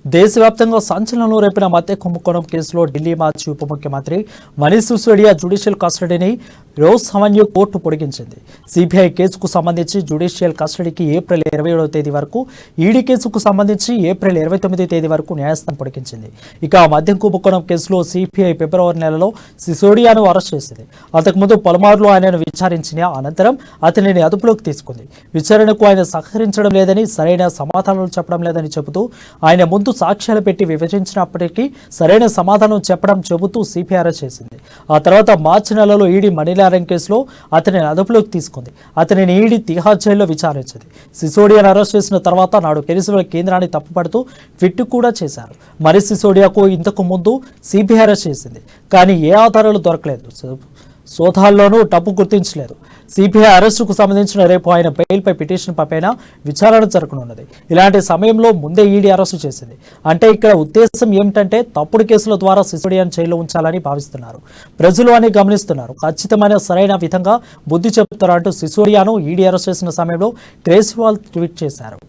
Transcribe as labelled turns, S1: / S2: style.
S1: దేశవ్యాప్తంగా సంచలనం రేపిన మధ్య కుంభకోణం కేసులో ఢిల్లీ మాజీ ఉప ముఖ్యమంత్రి మనీష్ సిసోడియా జ్యుడిషియల్ కస్టడీని రోజ్ అవెన్యూ కోర్టు పొడిగించింది. సిబిఐ కేసుకు సంబంధించి జ్యుడిషియల్ కస్టడీకి ఏప్రిల్ 27వ తేదీ వరకు, ఈడీ కేసుకు సంబంధించి ఏప్రిల్ 29వ తేదీ వరకు న్యాయస్థానం పొడిగించింది. ఇక మద్యం కుంభకోణం కేసులో సిబిఐ ఫిబ్రవరి నెలలో సిసోడియాను అరెస్ట్ చేసింది. అంతకుముందు పలుమార్లు ఆయనను విచారించిన అనంతరం అతనిని అదుపులోకి తీసుకుంది. విచారణకు ఆయన సహకరించడం లేదని, సరైన సమాధానాలు చెప్పడం లేదని చెబుతూ ఆయన ముందు సాక్ష్యాలు పెట్టి వివరించినప్పటికీ సరైన సమాధానం చెప్పడం చెబుతూ సిబిఐ అరెస్ట్ చేసింది. ఆ తర్వాత మార్చి నెలలో ఈడీ మనీ లాండరింగ్ కేసులో అతనిని అదుపులోకి తీసుకుంది. అతనిని ఈడీ తిహార్ జైల్లో విచారించింది. సిసోడియాను అరెస్ట్ చేసిన తర్వాత నాడు కేజ్రీవాల్ కేంద్రాన్ని తప్పుపడుతూ ట్వీట్ కూడా చేశారు. మరి సిసోడియాకు ఇంతకు ముందు సిబిఐ అరెస్ట్ చేసింది, కానీ ఏ ఆధారాలు దొరకలేదు. సోదాల్లోనూ డబ్బు గుర్తించలేదు. సిబిఐ అరెస్టుకు సంబంధించిన రేపు ఆయన బెయిల్పై పిటిషన్ పైన విచారణ జరగనున్నది. ఇలాంటి సమయంలో ముందే ఈడీ అరెస్టు చేసింది. అంటే ఇక్కడ ఉద్దేశం ఏమిటంటే తప్పుడు కేసుల ద్వారా సిసోడియాను జైల్లో ఉంచాలని భావిస్తున్నారు ప్రజలు అని గమనిస్తున్నారు. ఖచ్చితమైన సరైన విధంగా బుద్ధి చెబుతారంటూ సిసోడియాను ఈడీ అరెస్ట్ చేసిన సమయంలో కేజ్రీవాల్ ట్వీట్ చేశారు.